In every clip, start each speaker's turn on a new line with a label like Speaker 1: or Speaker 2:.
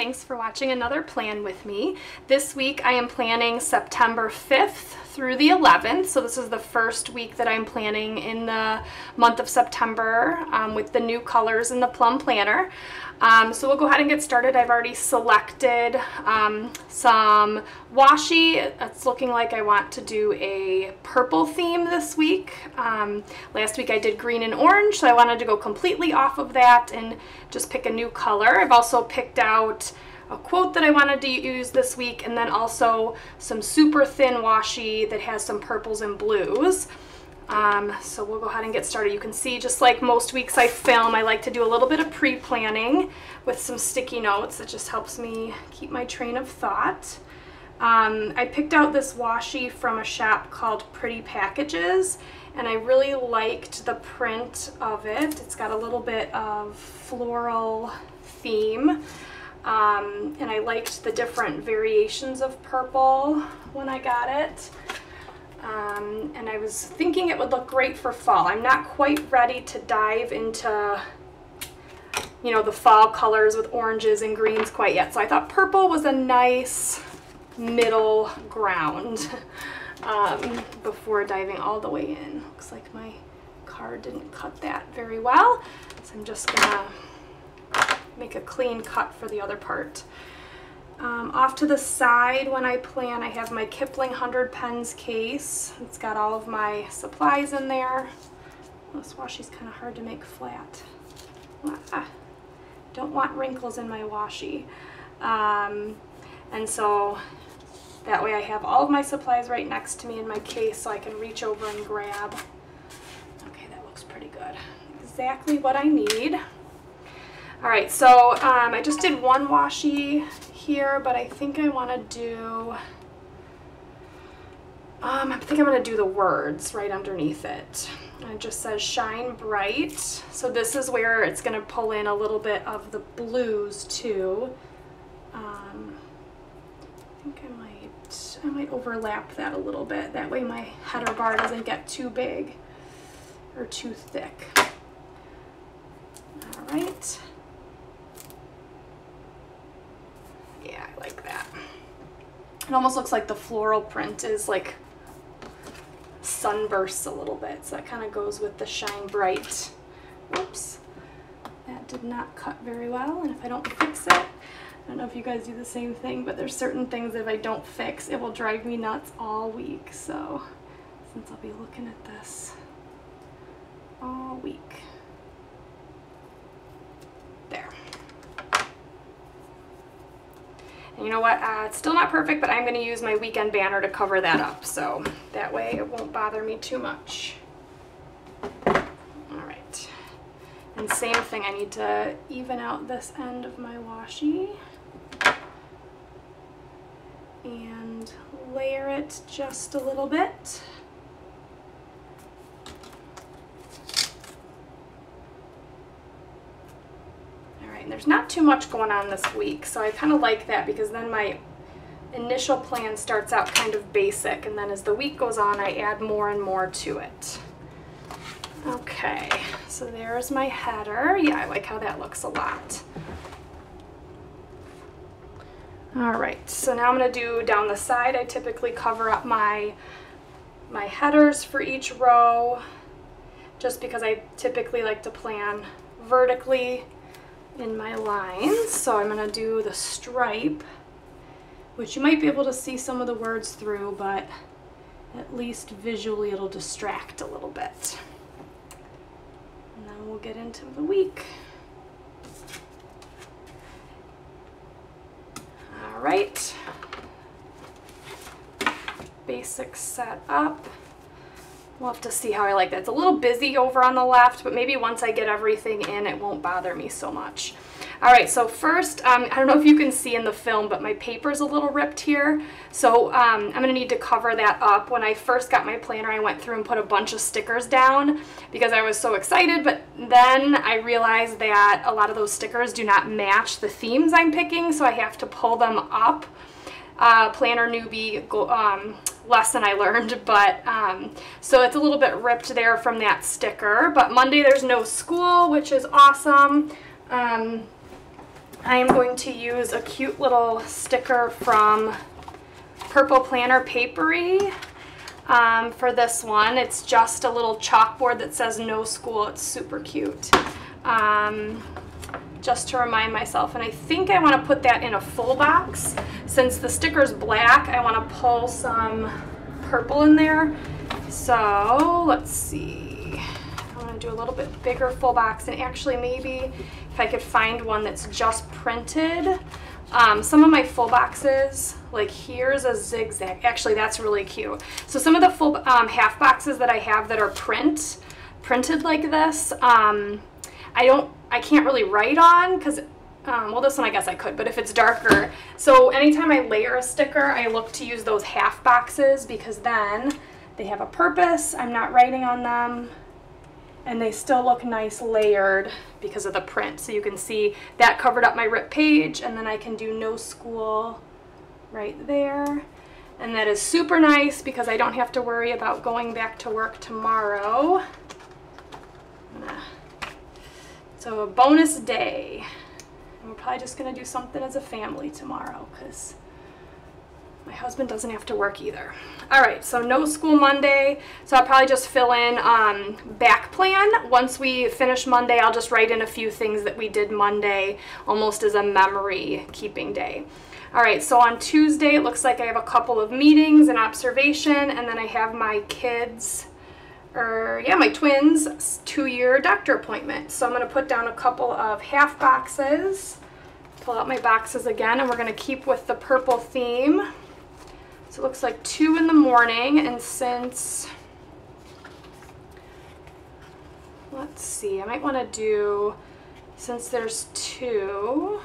Speaker 1: thanks for watching another plan with me. This week I am planning September 5th through the 11th, so this is the first week that I'm planning in the month of September with the new colors in the Plum planner. So we'll go ahead and get started. I've already selected some washi. It's looking like I want to do a purple theme this week. Last week I did green and orange, so I wanted to go completely off of that and just pick a new color. I've also picked out a quote that I wanted to use this week, and then also some super thin washi that has some purples and blues. So we'll go ahead and get started. You can see, just like most weeks I film, I like to do a little bit of pre-planning with some sticky notes. It just helps me keep my train of thought. I picked out this washi from a shop called Pretty Packages, and I really liked the print of it. It's got a little bit of floral theme, and I liked the different variations of purple when I got it. And I was thinking it would look great for fall. I'm not quite ready to dive into, you know, the fall colors with oranges and greens quite yet. So I thought purple was a nice middle ground before diving all the way in. Looks like my card didn't cut that very well, so I'm just gonna make a clean cut for the other part. Off to the side, when I plan, I have my Kipling 100 pens case. It's got all of my supplies in there. This washi's kind of hard to make flat. Don't want wrinkles in my washi. And so that way I have all of my supplies right next to me in my case, so I can reach over and grab. Okay, that looks pretty good. Exactly what I need. All right, so I just did one washi here, but I think I want to do, I think I'm going to do the words right underneath it. And it just says shine bright. So this is where it's going to pull in a little bit of the blues too. I think I might overlap that a little bit. That way my header bar doesn't get too big or too thick. All right. Yeah, I like that. It almost looks like the floral print is like sunbursts a little bit, so that kind of goes with the shine bright. Whoops, that did not cut very well, and if I don't fix it, I don't know if you guys do the same thing, but there's certain things that if I don't fix, it will drive me nuts all week. So since I'll be looking at this all week. There. And you know what, it's still not perfect, but I'm going to use my weekend banner to cover that up, so that way it won't bother me too much. Alright, and same thing, I need to even out this end of my washi and layer it just a little bit. There's not too much going on this week, so I kind of like that, because then my initial plan starts out kind of basic, and then as the week goes on I add more and more to it. Okay, so there's my header. Yeah, I like how that looks a lot. Alright, so now I'm going to do down the side. I typically cover up my headers for each row, just because I typically like to plan vertically in my lines. So I'm going to do the stripe, which you might be able to see some of the words through, but at least visually it'll distract a little bit. And then we'll get into the week. All right, basic set up. We'll have to see how I like that. It's a little busy over on the left, but maybe once I get everything in, it won't bother me so much. All right, so first, I don't know if you can see in the film, but my paper's a little ripped here. So I'm gonna need to cover that up. When I first got my planner, I went through and put a bunch of stickers down because I was so excited, but then I realized that a lot of those stickers do not match the themes I'm picking, so I have to pull them up. Planner newbie lesson I learned, but so it's a little bit ripped there from that sticker. But Monday there's no school, which is awesome. I am going to use a cute little sticker from Purple Planner Papery for this one. It's just a little chalkboard that says no school. It's super cute. Just to remind myself, and I think I want to put that in a full box. Since the sticker's black, I want to pull some purple in there. So let's see. I want to do a little bit bigger full box, and actually maybe if I could find one that's just printed. Some of my full boxes, like here's a zigzag. Actually, that's really cute. So some of the full half boxes that I have that are printed like this, I can't really write on because, well, this one I guess I could, but if it's darker. So anytime I layer a sticker, I look to use those half boxes because then they have a purpose. I'm not writing on them. And they still look nice layered because of the print. So you can see that covered up my ripped page, and then I can do no school right there. And that is super nice because I don't have to worry about going back to work tomorrow. So a bonus day. And we're probably just gonna do something as a family tomorrow because my husband doesn't have to work either. All right, so no school Monday. So I'll probably just fill in back plan. Once we finish Monday, I'll just write in a few things that we did Monday, almost as a memory keeping day. All right, so on Tuesday, it looks like I have a couple of meetings and observation, and then I have my kids, my twins' 2-year doctor appointment. So I'm gonna put down a couple of half boxes, pull out my boxes again, and we're gonna keep with the purple theme. So it looks like 2 in the morning, and since, let's see, I might want to do, since there's 2,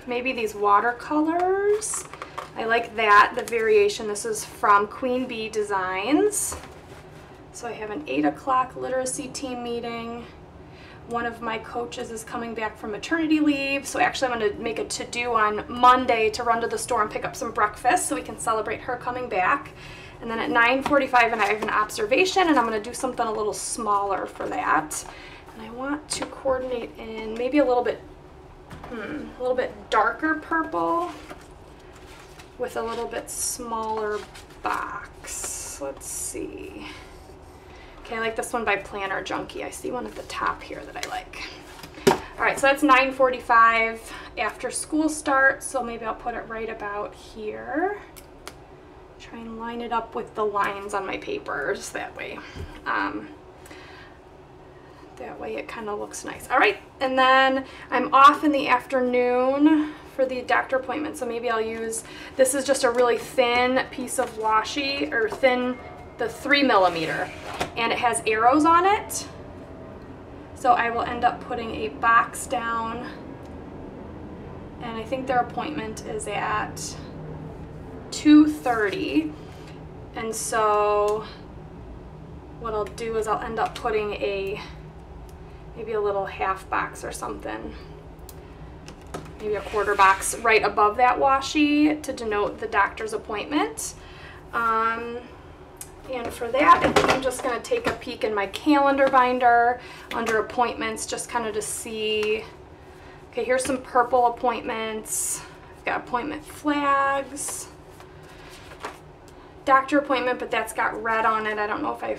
Speaker 1: maybe these watercolors. I like that, the variation. This is from Queen Bee Designs. So I have an 8 o'clock literacy team meeting. One of my coaches is coming back from maternity leave, so actually I'm going to make a to-do on Monday to run to the store and pick up some breakfast so we can celebrate her coming back. And then at 9:45 I have an observation, and I'm going to do something a little smaller for that. And I want to coordinate in maybe a little bit darker purple with a little bit smaller box. Let's see. Okay, I like this one by Planner Junkie. I see one at the top here that I like. All right, so that's 9:45 after school starts, so maybe I'll put it right about here. Try and line it up with the lines on my papers that way. That way it kind of looks nice. All right, and then I'm off in the afternoon for the doctor appointment, so maybe I'll use, this is just a really thin piece of washi, or thin, the 3mm, and it has arrows on it. So I will end up putting a box down, and I think their appointment is at 2:30, and so what I'll do is I'll end up putting maybe a little half box or something, maybe a quarter box right above that washi to denote the doctor's appointment. And for that, I think I'm just going to take a peek in my calendar binder under appointments, just kind of to see, okay, here's some purple appointments. I've got appointment flags, doctor appointment, but that's got red on it. I don't know if I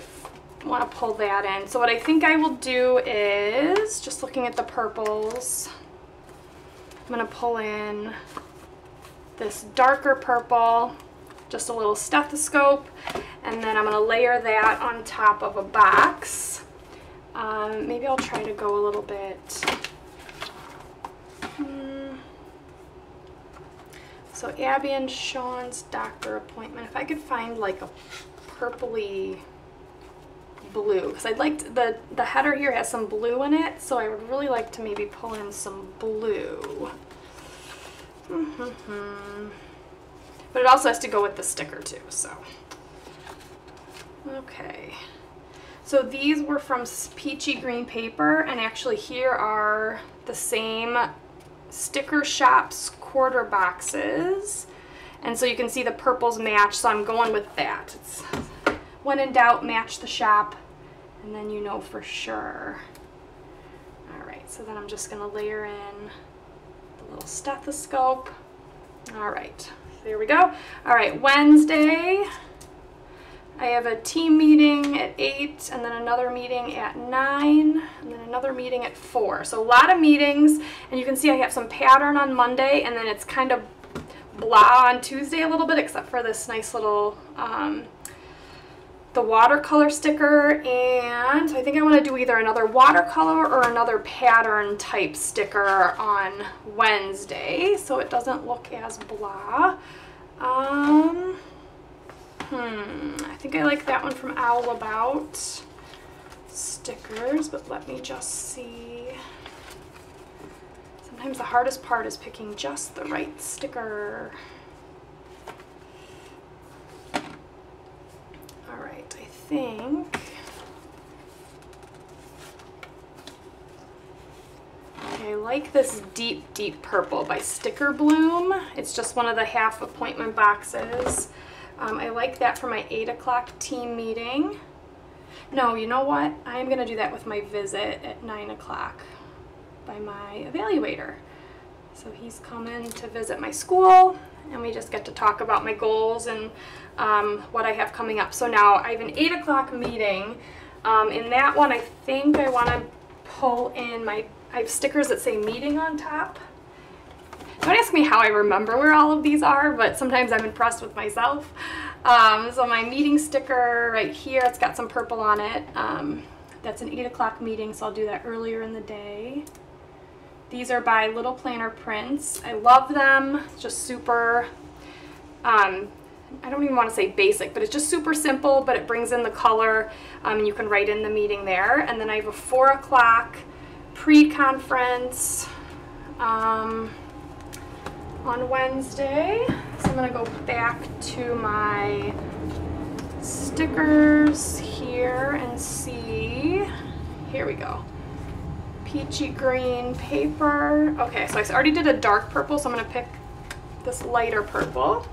Speaker 1: want to pull that in. So what I think I will do is, just looking at the purples, I'm going to pull in this darker purple, just a little stethoscope, and then I'm going to layer that on top of a box. Maybe I'll try to go a little bit. So Abby and Sean's doctor appointment. If I could find like a purpley blue, because I'd like to, the header here has some blue in it, so I would really like to maybe pull in some blue. But it also has to go with the sticker too, so. Okay. So these were from Peachy green paper, and actually here are the same Sticker Shop's quarter boxes. And so you can see the purples match, so I'm going with that. It's, when in doubt, match the shop, and then you know for sure. All right, so then I'm just gonna layer in The little stethoscope. All right, there we go. All right, Wednesday, I have a team meeting at 8, and then another meeting at 9, and then another meeting at 4. So a lot of meetings, and you can see I have some pattern on Monday, and then it's kind of blah on Tuesday a little bit, except for this nice little, the watercolor sticker, and so I think I want to do either another watercolor or another pattern type sticker on Wednesday, so it doesn't look as blah. I think I like that one from Owl About stickers, but let me just see. Sometimes the hardest part is picking just the right sticker. All right, I think. Okay, I like this deep, deep purple by Sticker Bloom. It's just one of the half appointment boxes. I like that for my 8 o'clock team meeting. No, you know what? I'm going to do that with my visit at 9 o'clock by my evaluator. So he's coming to visit my school, and we just get to talk about my goals and what I have coming up. So now I have an 8 o'clock meeting. In that one, I think I want to pull in I have stickers that say meeting on top. Don't ask me how I remember where all of these are, but sometimes I'm impressed with myself. So my meeting sticker right here, it's got some purple on it. That's an 8 o'clock meeting, so I'll do that earlier in the day. These are by Little Planner Prints. I love them. It's just super, I don't even want to say basic, but it's just super simple, but it brings in the color, and you can write in the meeting there. And then I have a 4 o'clock pre-conference on Wednesday. So I'm going to go back to my stickers here and see. Here we go. Peachy green paper. Okay, so I already did a dark purple, so I'm going to pick this lighter purple.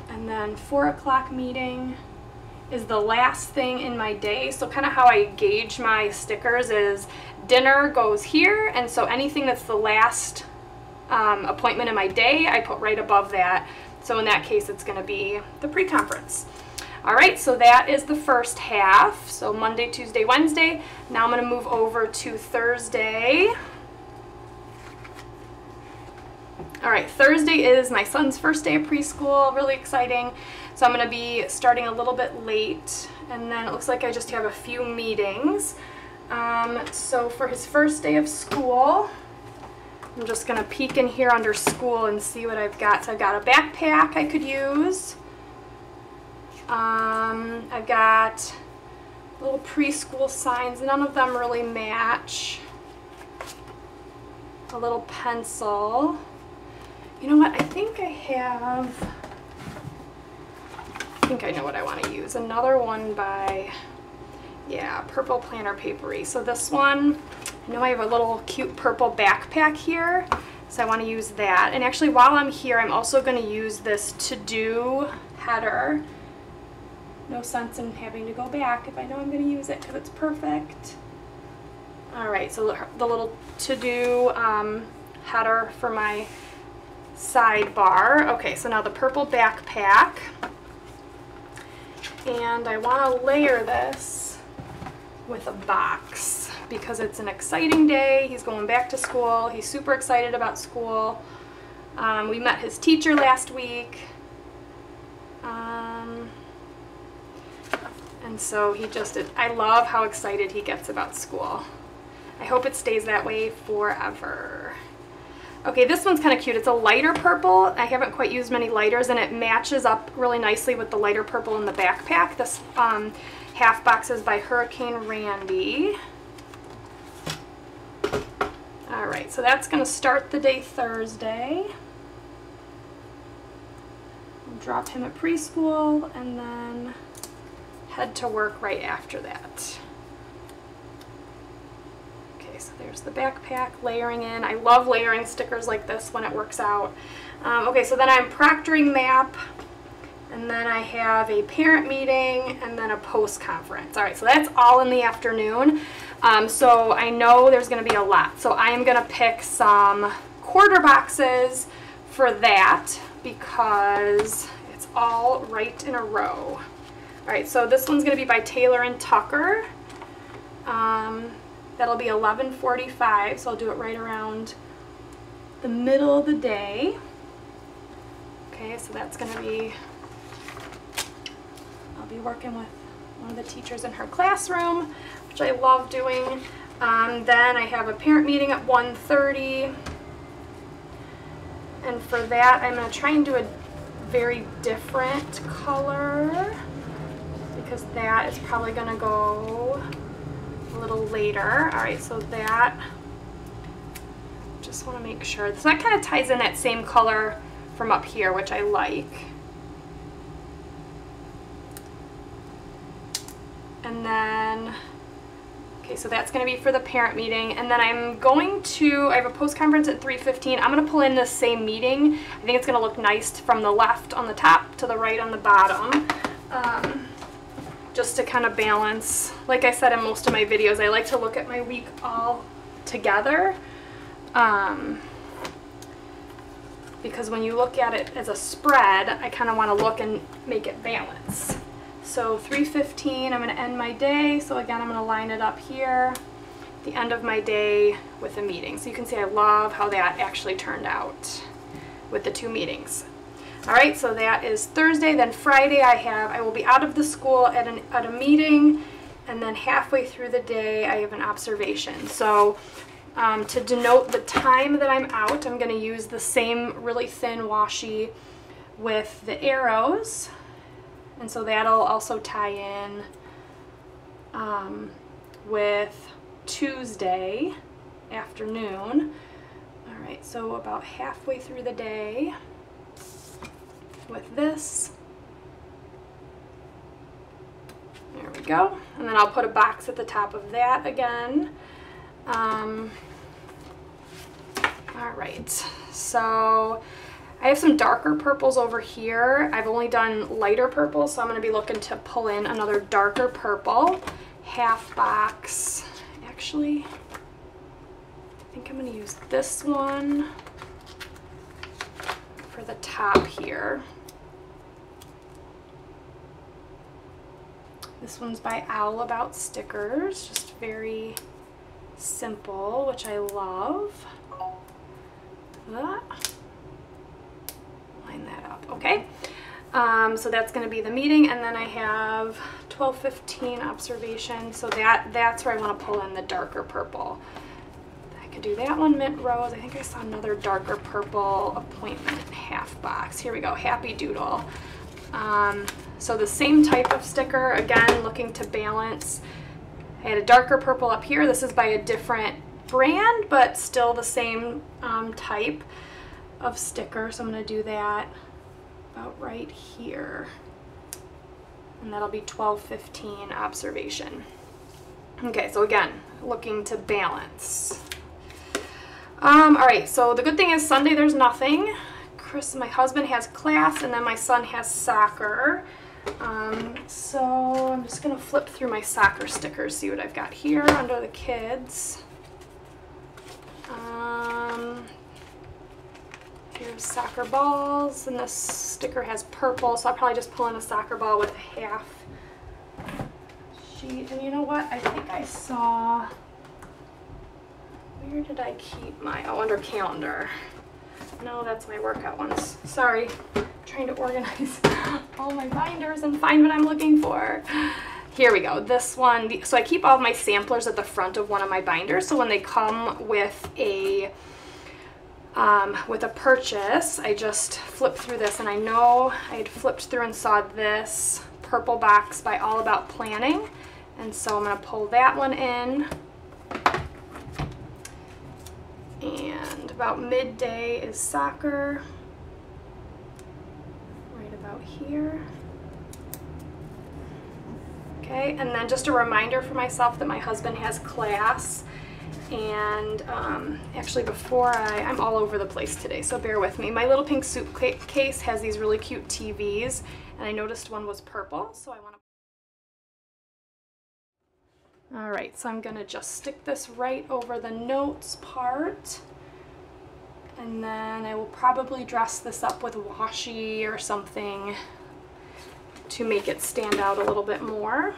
Speaker 1: And then 4 o'clock meeting is the last thing in my day. So kind of how I gauge my stickers is dinner goes here, and so anything that's the last appointment in my day, I put right above that. So in that case, it's going to be the pre-conference. All right, so that is the first half. So Monday, Tuesday, Wednesday. Now I'm going to move over to Thursday. All right, Thursday is my son's first day of preschool. Really exciting. So I'm going to be starting a little bit late, and then it looks like I just have a few meetings. So for his first day of school, I'm just going to peek in here under school and see what I've got. So I've got a backpack I could use. I've got little preschool signs. None of them really match. A little pencil. You know what? I think I know what I want to use. Another one by, yeah, Purple Planner Papery. So this one, I know I have a little cute purple backpack here, so I want to use that. And actually, while I'm here, I'm also going to use this to-do header. No sense in having to go back if I know I'm going to use it because it's perfect. All right, so the little to-do header for my sidebar. Okay, so now the purple backpack. And I want to layer this with a box because it's an exciting day. He's going back to school. He's super excited about school. We met his teacher last week. And so I love how excited he gets about school. I hope it stays that way forever. Okay, this one's kind of cute. It's a lighter purple. I haven't quite used many lighters, and it matches up really nicely with the lighter purple in the backpack. This half box is by Hurricane Randi. All right, so that's going to start the day Thursday. I'll drop him at preschool and then head to work right after that. So there's the backpack, layering in. I love layering stickers like this when it works out. Okay, so then I'm proctoring map, and then I have a parent meeting, and then a post-conference. All right, so that's all in the afternoon. So I know there's going to be a lot. So I am going to pick some quarter boxes for that because it's all right in a row. All right, so this one's gonna be by Taylor and Tucker. That'll be 11:45, so I'll do it right around the middle of the day. Okay, so that's gonna be, I'll be working with one of the teachers in her classroom, which I love doing. Then I have a parent meeting at 1:30. And for that, I'm going to try and do a very different color because that is probably going to go a little later. All right, so that, just want to make sure. So that kind of ties in that same color from up here, which I like. And then, okay, so that's going to be for the parent meeting. And then I'm going to, I have a post conference at 3:15. I'm going to pull in this same meeting. I think it's going to look nice from the left on the top to the right on the bottom. Just to kind of balance. Like I said in most of my videos, I like to look at my week all together. Because when you look at it as a spread, I kind of want to look and make it balance. So 3:15, I'm going to end my day. So again, I'm going to line it up here, the end of my day with a meeting. So you can see I love how that actually turned out with the two meetings. All right, so that is Thursday. Then Friday I will be out of the school at a meeting, and then halfway through the day I have an observation. So to denote the time that I'm out, I'm going to use the same really thin washi with the arrows. And so that'll also tie in with Tuesday afternoon. All right, so about halfway through the day with this. There we go. And then I'll put a box at the top of that again. All right, so I have some darker purples over here. I've only done lighter purples, so I'm going to be looking to pull in another darker purple. Half box. Actually, I think I'm going to use this one for the top here. This one's by Owl About Stickers, just very simple, which I love. That. Line that up, okay. So that's going to be the meeting, and then I have 12:15 observation, so that's where I want to pull in the darker purple. I could do that one, mint rose. I think I saw another darker purple appointment half box. Here we go, happy doodle. So the same type of sticker, again, looking to balance. I had a darker purple up here. This is by a different brand, but still the same type of sticker. So I'm going to do that about right here. And that'll be 12:15 observation. Okay, so again, looking to balance. All right, so the good thing is Sunday there's nothing. My husband has class, and then my son has soccer. So I'm just going to flip through my soccer stickers, see what I've got here under the kids. Here's soccer balls, and this sticker has purple, so I'll probably just pull in a soccer ball with a half sheet. And you know what? I think I saw, where did I keep my, oh, under calendar. No, that's my workout ones. Sorry, I'm trying to organize all my binders and find what I'm looking for. Here we go, this one. So I keep all of my samplers at the front of one of my binders, so when they come with a purchase, I just flip through this, and I know I had flipped through and saw this purple box by All About Planning, and so I'm going to pull that one in. And about midday is soccer, right about here. Okay, and then just a reminder for myself that my husband has class, and actually before I'm all over the place today, so bear with me. My Little Pink Suitcase has these really cute TVs, and I noticed one was purple, so I want to. All right, so I'm gonna just stick this right over the notes part, And then I will probably dress this up with washi or something to make it stand out a little bit more.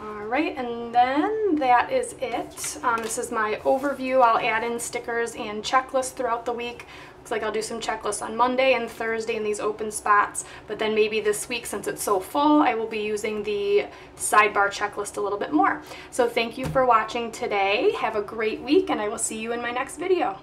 Speaker 1: Alright, and then that is it. This is my overview. I'll add in stickers and checklists throughout the week. Looks like I'll do some checklists on Monday and Thursday in these open spots, but then maybe this week, since it's so full, I will be using the sidebar checklist a little bit more. So thank you for watching today. Have a great week, and I will see you in my next video.